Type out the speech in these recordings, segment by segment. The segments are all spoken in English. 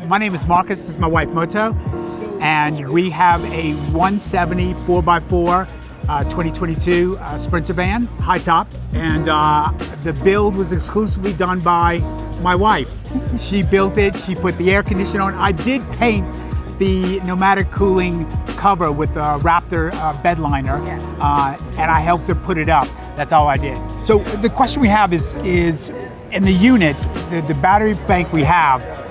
My name is Marcus, this is my wife Moto, and we have a 170 4x4 2022 Sprinter van, high top, and the build was exclusively done by my wife. She built it, she put the air conditioner on. I did paint the Nomadic Cooling cover with a Raptor bed liner, and I helped her put it up. That's all I did. So the question we have is in the unit, the battery bank we have,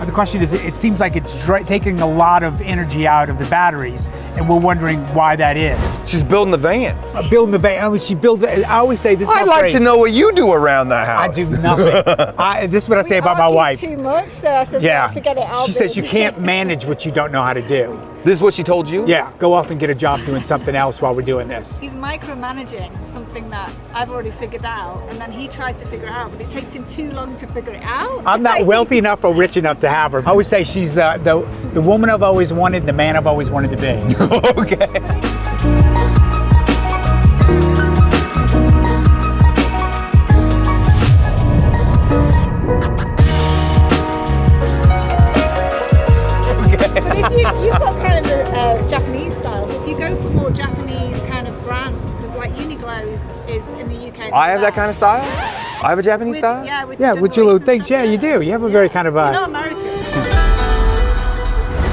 the question is, it seems like it's taking a lot of energy out of the batteries, and we're wondering why that is. She's building the van. Building the van. I always say this. I'd like to know what you do around the house. I do nothing. This is what I say about my wife. Too much, so I said, yeah, forget it. She says you can't manage what you don't know how to do. This is what she told you? Yeah, go off and get a job doing something else while we're doing this. He's micromanaging something that I've already figured out, and then he tries to figure it out, but it takes him too long to figure it out. I'm not wealthy enough or rich enough to have her. I always say she's the woman I've always wanted, the man I've always wanted to be. Okay. You've got kind of a Japanese style, so if you go for more Japanese kind of brands, because like Uniqlo is in the UK. I have that kind of style? I have a Japanese style? Yeah, with your little things. Yeah, you do. You have a very kind of You're not American.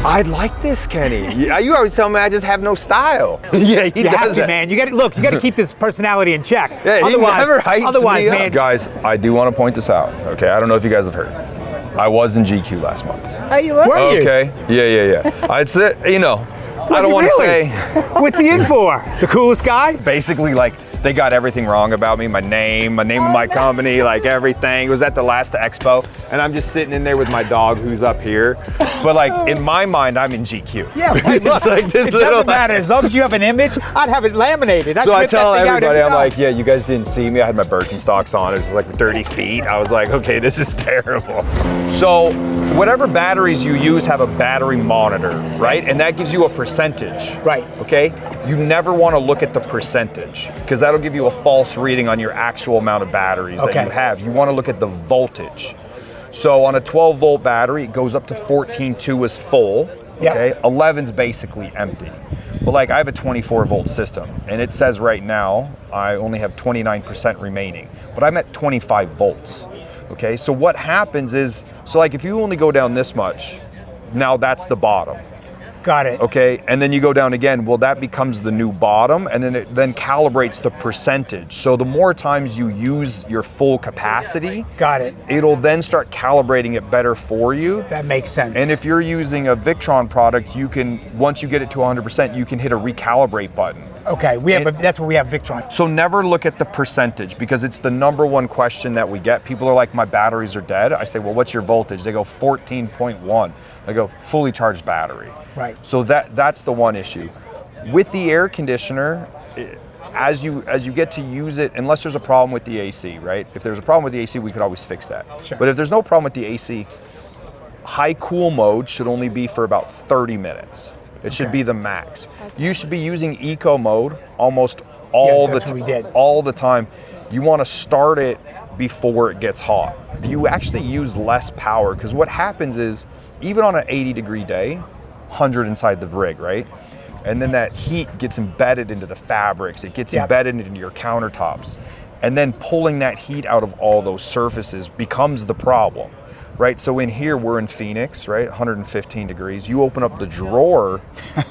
I'd like this, Kenny. You always tell me I just have no style. Yeah, you have to, man. You got to keep this personality in check. Yeah, otherwise, man. Guys, I do want to point this out. Okay, I don't know if you guys have heard. I was in GQ last month. Oh, you were? Okay. Yeah. I'd say, I don't want to say. What's he in for? The coolest guy? Basically, like, they got everything wrong about me. My name of my company, like everything. It was at the last expo, and I'm just sitting in there with my dog who's up here. But like, in my mind, I'm in GQ. Yeah, look, like this it doesn't matter. As long as you have an image, I'd have it laminated. So I tell everybody, I'm like, yeah, you guys didn't see me. I had my Birkenstocks on. It was like 30 feet. I was like, okay, this is terrible. So whatever batteries you use have a battery monitor, right? Yes. And that gives you a percentage. Right. Okay? You never want to look at the percentage, because that'll give you a false reading on your actual amount of batteries that you have. You want to look at the voltage. So on a 12 volt battery, it goes up to 14.2 is full. Okay, 11's basically empty. But like, I have a 24 volt system, and it says right now I only have 29% remaining, but I'm at 25 volts. Okay, so what happens is, so like if you only go down this much, now that's the bottom. Got it. Okay, and then you go down again, well, that becomes the new bottom, and then it then calibrates the percentage. So the more times you use your full capacity, got it, it'll then start calibrating it better for you. That makes sense. And if you're using a Victron product, you can, once you get it to 100%, you can hit a recalibrate button. Okay, that's what we have Victron. So never look at the percentage, because it's the number one question that we get. People are like, my batteries are dead. I say, well, what's your voltage? They go 14.1. I go, fully charged battery. Right. So that's the one issue. With the air conditioner, as you get to use it, unless there's a problem with the AC, right? If there's a problem with the AC, we could always fix that. Sure. But if there's no problem with the AC, high cool mode should only be for about 30 minutes. It should be the max. Okay. You should be using eco mode almost all the time. You want to start it before it gets hot. You actually use less power, because what happens is, even on an 80-degree day, 100 inside the rig, right? And then that heat gets embedded into the fabrics, it gets embedded into your countertops. And then pulling that heat out of all those surfaces becomes the problem, right? So in here, we're in Phoenix, right? 115 degrees. You open up the drawer,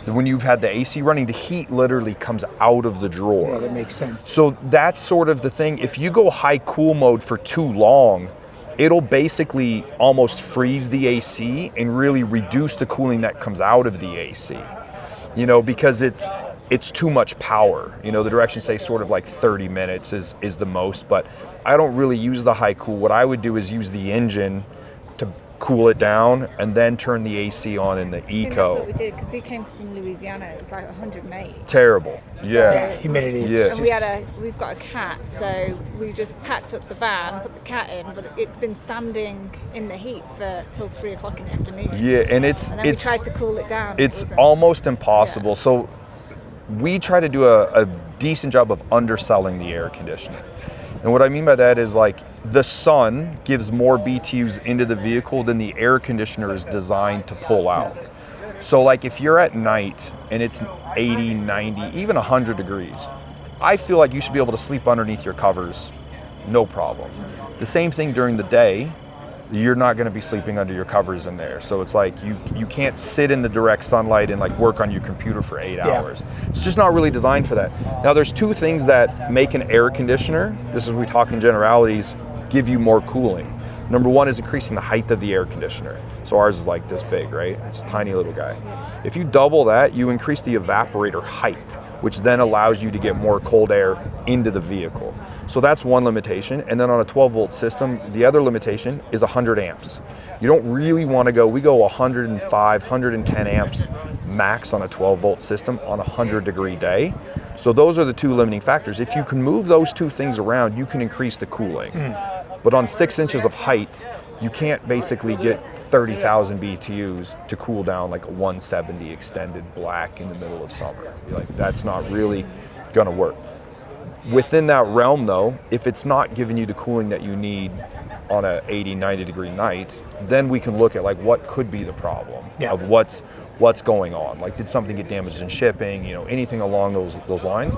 when you've had the AC running, the heat literally comes out of the drawer. Yeah, that makes sense. So that's sort of the thing. If you go high cool mode for too long, it'll basically almost freeze the AC and really reduce the cooling that comes out of the AC, because it's too much power. The directions say sort of like 30 minutes is the most, but I don't really use the high cool. What I would do is use the engine to cool it down and then turn the AC on in the eco. That's what we did, because we came from Louisiana. It was like 108. Terrible. So, humidity. Yeah. And we've got a cat, so we just packed up the van, put the cat in, but it'd been standing in the heat till 3 o'clock in the afternoon. Yeah, and then we tried to cool it down. It's almost impossible. Yeah. So we try to do a decent job of underselling the air conditioner. And what I mean by that is, like, the sun gives more BTUs into the vehicle than the air conditioner is designed to pull out. So like if you're at night and it's 80, 90, even 100 degrees, I feel like you should be able to sleep underneath your covers, no problem. The same thing during the day, you're not going to be sleeping under your covers in there. So it's like you can't sit in the direct sunlight and like work on your computer for 8 hours. It's just not really designed for that. Now there's two things that make an air conditioner, just as we talk in generalities, give you more cooling. Number one is increasing the height of the air conditioner. So ours is like this big, right? It's a tiny little guy. If you double that, you increase the evaporator height, which then allows you to get more cold air into the vehicle. So that's one limitation. And then on a 12-volt system, the other limitation is 100 amps. You don't really want to go, we go 105, 110 amps max on a 12-volt system on a 100-degree day. So those are the two limiting factors. If you can move those two things around, you can increase the cooling. But on 6 inches of height, you can't basically get 30,000 BTUs to cool down like a 170 extended black in the middle of summer. Like that's not really gonna work. Within that realm though, if it's not giving you the cooling that you need on a 80, 90 degree night, then we can look at like what could be the problem of what's going on. Like did something get damaged in shipping, you know, anything along those lines.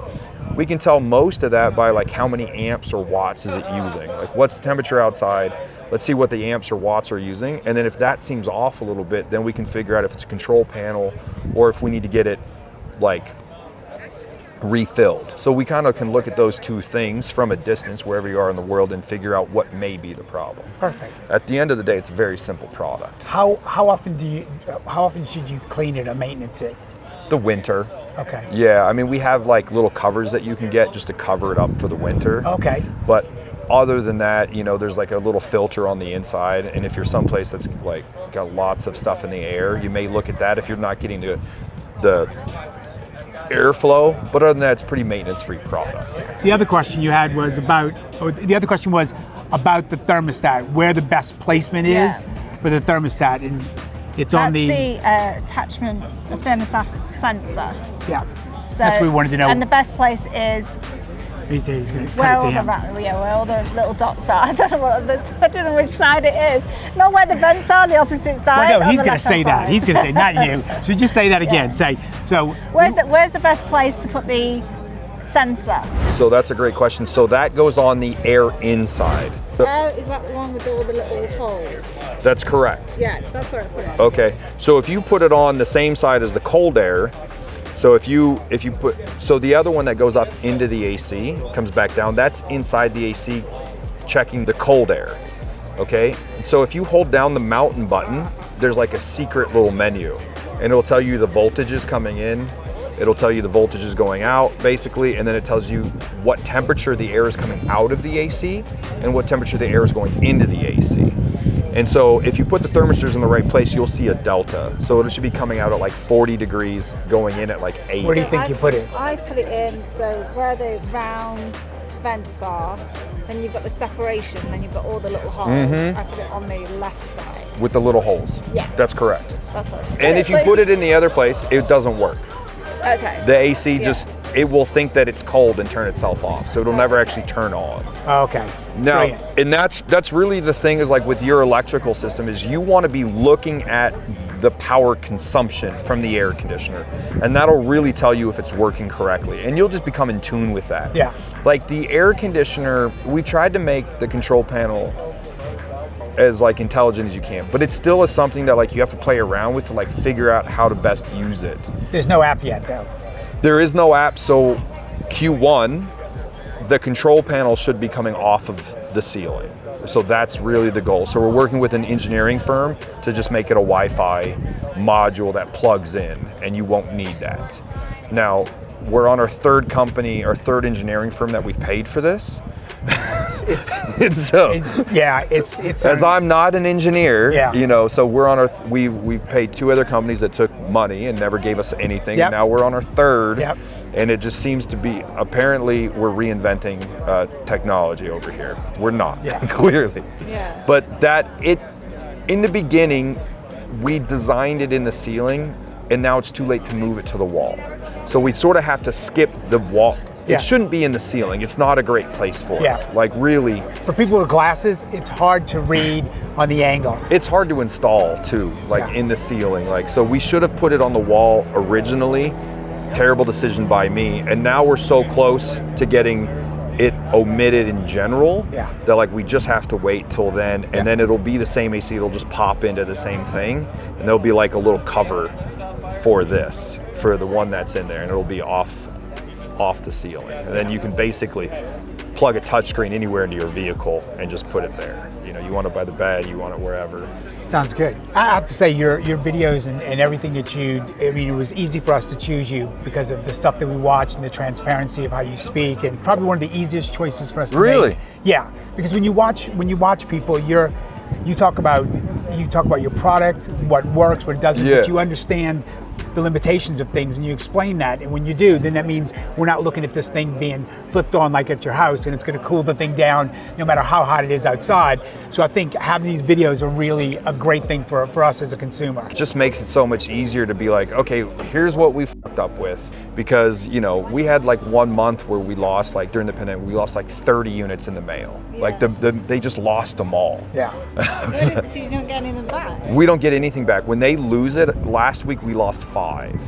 We can tell most of that by like how many amps or watts is it using? Like what's the temperature outside? Let's see what the amps or watts are using. And then if that seems off a little bit, then we can figure out if it's a control panel or if we need to get it like refilled. So we kind of can look at those two things from a distance wherever you are in the world and figure out what may be the problem. Perfect. At the end of the day, it's a very simple product. How often should you clean it or maintenance it? The winter. Okay. Yeah, I mean we have like little covers that you can get just to cover it up for the winter. Okay. But other than that, you know, there's like a little filter on the inside, and if you're someplace that's like got lots of stuff in the air, you may look at that if you're not getting the airflow. But other than that, it's pretty maintenance-free product. The other question you had was about the thermostat, where the best placement is for the thermostat, and it's on the attachment, the thermostat sensor. Yeah. So, that's what we wanted to know. And the best place is he's going to where cut it to him. where all the little dots are. I don't know which side it is. Not where the vents are, the opposite side. Well, no, he's going to say that. He's going to say, not you. So just say that again. Say so. Where's the best place to put the sensor? So that's a great question. So that goes on the air inside. Oh, is that the one with all the little holes? That's correct. Yeah, that's where I put it. Okay. So if you put it on the same side as the cold air, so if you put, so the other one that goes up into the AC comes back down, that's inside the AC checking the cold air, okay? So if you hold down the mountain button, there's like a secret little menu, and it'll tell you the voltages coming in, it'll tell you the voltages going out, basically, and then it tells you what temperature the air is coming out of the AC and what temperature the air is going into the AC. And so if you put the thermistors in the right place, you'll see a delta. So it should be coming out at like 40 degrees, going in at like 80. Where do you think you put it? I put it in, so where the round vents are, then you've got the separation, then you've got all the little holes. I put it on the left side. With the little holes? Yeah. That's correct. That's what. And if you put it in the other place, it doesn't work. Okay. The AC just, it will think that it's cold and turn itself off. So it'll never actually turn on. Okay. Now, Brilliant. and that's really the thing is like with your electrical system is you want to be looking at the power consumption from the air conditioner. And that'll really tell you if it's working correctly. And you'll just become in tune with that. Yeah. Like the air conditioner, we tried to make the control panel as like intelligent as you can, but it still is something that like you have to play around with to like figure out how to best use it. There's no app yet though. There is no app, so Q1, the control panel should be coming off of the ceiling. So that's really the goal. So we're working with an engineering firm to just make it a Wi-Fi module that plugs in, and you won't need that. Now, we're on our third company, our third engineering firm that we've paid for this. As I'm not an engineer, you know, so we're on our, we've paid two other companies that took money and never gave us anything. Yep. And now we're on our third, Yep. and it just seems to be, apparently we're reinventing technology over here. We're not, clearly. Yeah. But in the beginning, we designed it in the ceiling, and now it's too late to move it to the wall. So we sort of have to skip the wall, Yeah. It shouldn't be in the ceiling. It's not a great place for it. Like really. For people with glasses, it's hard to read on the angle. It's hard to install too, like in the ceiling. Like, so we should have put it on the wall originally. Terrible decision by me. And now we're so close to getting it omitted in general that like we just have to wait till then, and then it'll be the same AC. It'll just pop into the same thing, and there'll be like a little cover for this, for the one that's in there, and it'll be off the ceiling. And then you can basically plug a touchscreen anywhere into your vehicle and just put it there. You know, you want it by the bed, you want it wherever. Sounds good. I have to say your videos and everything that I mean, it was easy for us to choose you because of the stuff that we watch and the transparency of how you speak, and probably one of the easiest choices for us to make. Yeah, because when you watch people, you talk about your product, what works, what doesn't, but you understand the limitations of things, and you explain that. And when you do, then that means we're not looking at this thing being flipped on like at your house, and it's going to cool the thing down no matter how hot it is outside. So I think having these videos are really a great thing for us as a consumer. It just makes it so much easier to be like, okay, here's what we fucked up with. Because, you know, we had like 1 month where we lost, like during the pandemic, we lost like 30 units in the mail. Like they just lost them all. So you don't get anything back? We don't get anything back. When they lose it, last week we lost 5.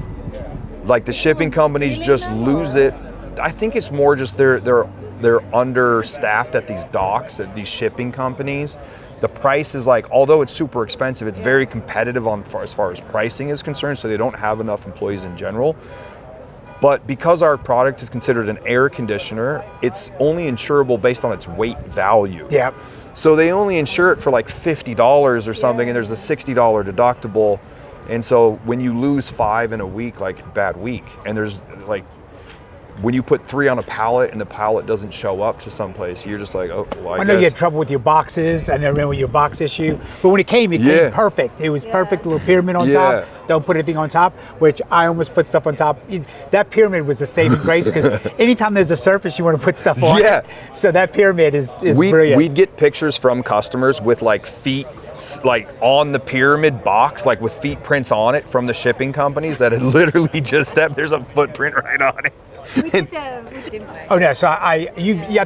Like the shipping companies just lose it. I think it's more just they're understaffed at these docks, at these shipping companies. The price is like, although it's super expensive, it's very competitive as far as pricing is concerned, so they don't have enough employees in general. But because our product is considered an air conditioner, it's only insurable based on its weight value. So they only insure it for like $50 or something, and there's a $60 deductible. And so when you lose 5 in a week, like bad week, and there's like, when you put 3 on a pallet and the pallet doesn't show up to someplace, you're just like, oh, well, I know guess. you had trouble with your boxes. I remember your box issue. But when it came perfect. It was perfect, little pyramid on top. Don't put anything on top, which I almost put stuff on top. That pyramid was a saving grace, because anytime there's a surface, you want to put stuff on it. So that pyramid is brilliant. We'd get pictures from customers with like feet like on the pyramid box, like with feet prints on it from the shipping companies that had literally just stepped. There's a footprint right on it. We did. Oh no! So I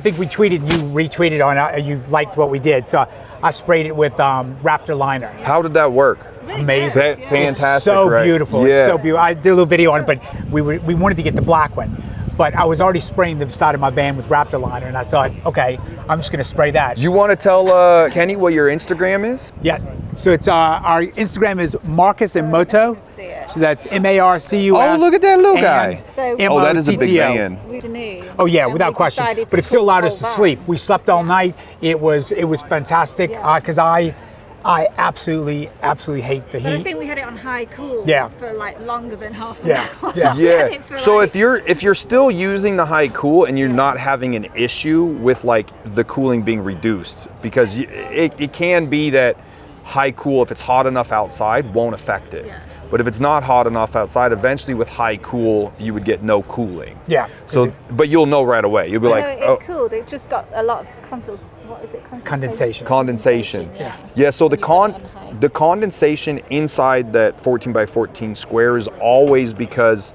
think we tweeted, you retweeted on it. You liked what we did. So I sprayed it with Raptor liner. How did that work? Amazing! Fantastic! It's so beautiful. Yeah. It's so beautiful. I did a little video on it, but we wanted to get the black one. But I was already spraying the side of my van with Raptor liner, and I thought, okay, I'm just going to spray that. Do you want to tell Kenny what your Instagram is? Yeah. So it's our Instagram is Marcus and Moto. So that's MARCUS. Oh, look at that little guy. Oh, that is a big van. Oh yeah, without question. But it still allowed us to sleep. We slept all night. It was fantastic, because I absolutely hate the heat. But I think we had it on high cool for like longer than half an hour. Yeah. So if you're still using the high cool and you're not having an issue with like the cooling being reduced, because it can be that high cool, if it's hot enough outside, won't affect it. But if it's not hot enough outside, eventually with high cool, you would get no cooling. So, but you'll know right away. You'll be like, it cooled. It's just got a lot of what is it? Condensation. Yeah. So the condensation inside that 14x14 square is always because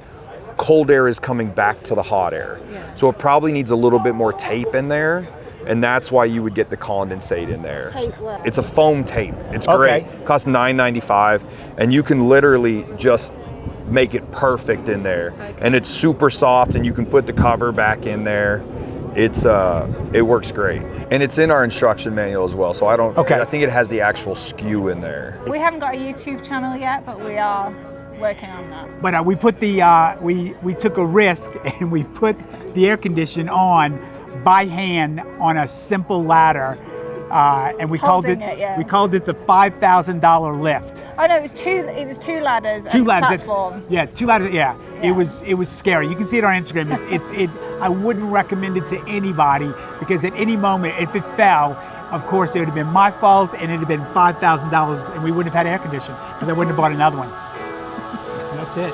cold air is coming back to the hot air. So it probably needs a little bit more tape in there. And that's why you would get the condensate in there. It's a foam tape. It's great. It costs $9.95, and you can literally just make it perfect in there. And it's super soft, and you can put the cover back in there. It works great, and it's in our instruction manual as well. So I think it has the actual SKU in there. We haven't got a YouTube channel yet, but we are working on that. But we put we took a risk, and we put the air condition on by hand on a simple ladder, and we called it the $5,000 lift. Oh no, it was two ladders. Two ladders. Platform. Two ladders. Yeah. It was scary. You can see it on Instagram. I wouldn't recommend it to anybody, because at any moment, if it fell, of course it would have been my fault, and it'd have been $5,000, and we wouldn't have had air conditioning, because I wouldn't have bought another one. That's it.